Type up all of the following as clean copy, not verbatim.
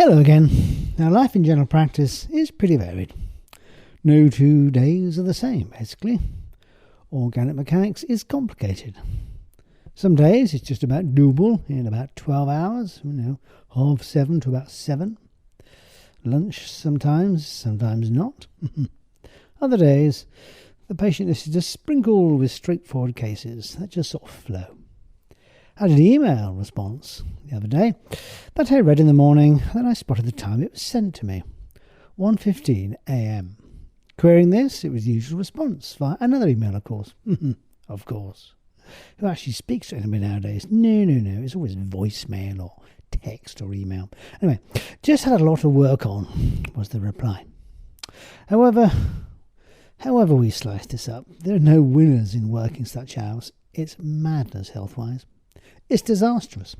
Hello again. Now, life in general practice is pretty varied. No 2 days are the same, basically. Organic mechanics is complicated. Some days it's just about doable in about 12 hours, 7:30 to about 7. Lunch sometimes not. Other days, the patient list is just sprinkled with straightforward cases that just sort of flow. I had an email response the other day that I read in the morning, and then I spotted the time it was sent to me, 1:15 a.m. Querying this, it was the usual response via another email, of course. Of course. Who actually speaks to anybody nowadays? No. It's always voicemail or text or email. Anyway, just had a lot of work on, was the reply. However we slice this up, there are no winners in working such hours. It's madness health-wise. It's disastrous.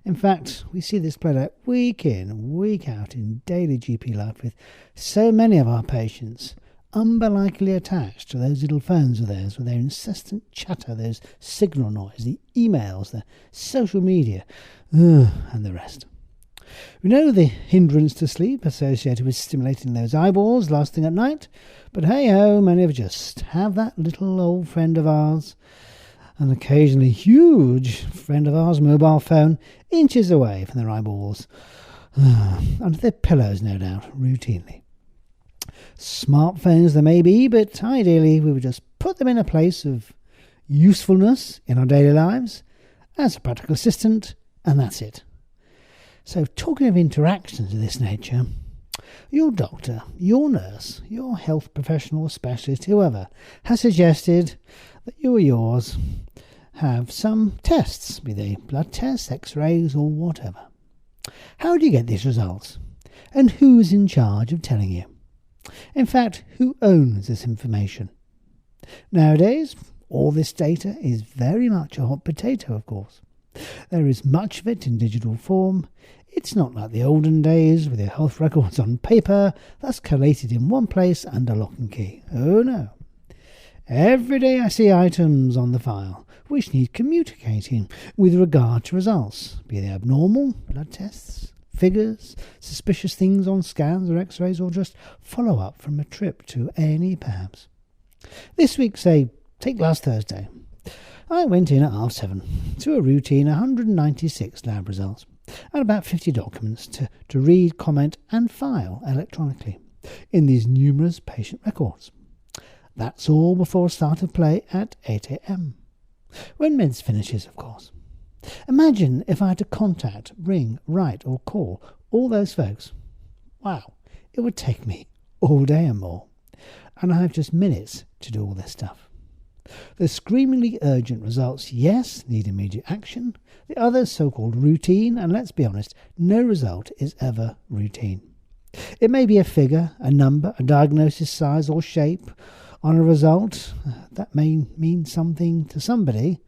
In fact, we see this played out week in and week out in daily GP life with so many of our patients umbilically attached to those little phones of theirs with their incessant chatter, those signal noise, the emails, the social media, and the rest. We know the hindrance to sleep associated with stimulating those eyeballs last thing at night, but hey-ho, many of us just have that little old friend of ours, an occasionally huge friend of ours, mobile phone, inches away from their eyeballs, under their pillows, no doubt, routinely. Smartphones there may be, but ideally we would just put them in a place of usefulness in our daily lives as a practical assistant, and that's it. So talking of interactions of this nature, your doctor, your nurse, your health professional or specialist, whoever, has suggested that you or yours have some tests, be they blood tests, x-rays or whatever. How do you get these results? And who's in charge of telling you? In fact, who owns this information? Nowadays, all this data is very much a hot potato, of course. There is much of it in digital form. It's not like the olden days with your health records on paper that's collated in one place under lock and key. Oh no. Every day I see items on the file which need communicating with regard to results, be they abnormal, blood tests, figures, suspicious things on scans or x-rays, or just follow-up from a trip to A&E perhaps. This week, take last Thursday, I went in at 7:30 to a routine 196 lab results and about 50 documents to read, comment and file electronically in these numerous patient records. That's all before start of play at 8 a.m. When meds finishes, of course. Imagine if I had to contact, ring, write or call all those folks. Wow, it would take me all day and more. And I have just minutes to do all this stuff. The screamingly urgent results, yes, need immediate action. The others, so-called routine, and let's be honest, no result is ever routine. It may be a figure, a number, a diagnosis size or shape on a result. That may mean something to somebody.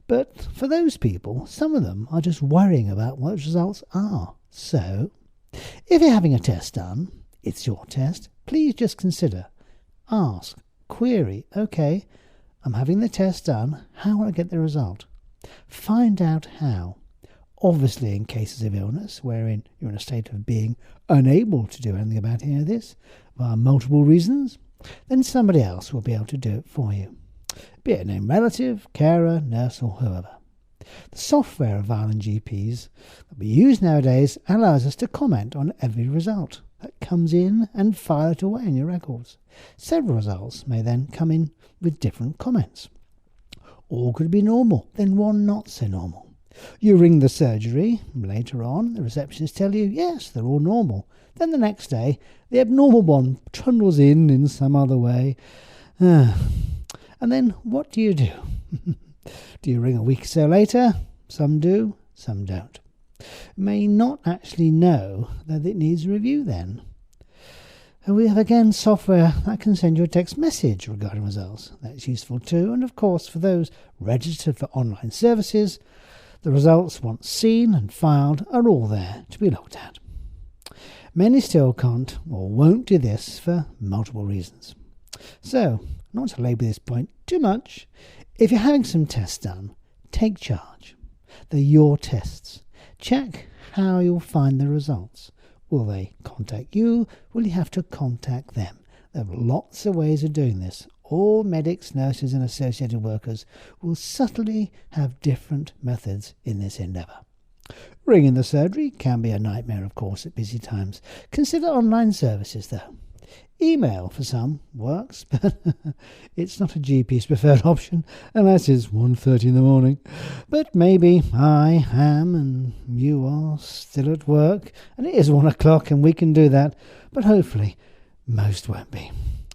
But for those people, some of them are just worrying about what results are. So, if you're having a test done, it's your test, please just consider, ask, query, okay, I'm having the test done, how will I get the result? Find out how. Obviously, in cases of illness, wherein you're in a state of being unable to do anything about any of this, via multiple reasons, then somebody else will be able to do it for you. Be it a named relative, carer, nurse or whoever. The software of Violin GPs that we use nowadays allows us to comment on every result that comes in and file it away in your records. Several results may then come in with different comments. All could be normal, then one not so normal. You ring the surgery, later on the receptionists tell you, yes, they're all normal. Then the next day, the abnormal one trundles in some other way. And then what do you do? Do you ring a week or so later? Some do, some don't. May not actually know that it needs review then. And we have again software that can send you a text message regarding results. That's useful too. And of course, for those registered for online services, the results once seen and filed are all there to be looked at. Many still can't or won't do this for multiple reasons. So, not to labour this point too much, if you're having some tests done, take charge. They're your tests. Check how you'll find the results. Will they contact you? Will you have to contact them? There are lots of ways of doing this. All medics, nurses and associated workers will subtly have different methods in this endeavour. Ringing the surgery can be a nightmare, of course, at busy times. Consider online services, though. Email, for some, works, but it's not a GP's preferred option unless it's 1:30 in the morning. But maybe I am and you are still at work, and it is 1 o'clock and we can do that, but hopefully most won't be.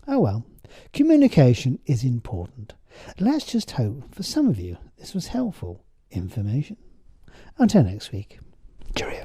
Oh well, communication is important. Let's just hope for some of you this was helpful information. Until next week, cheerio.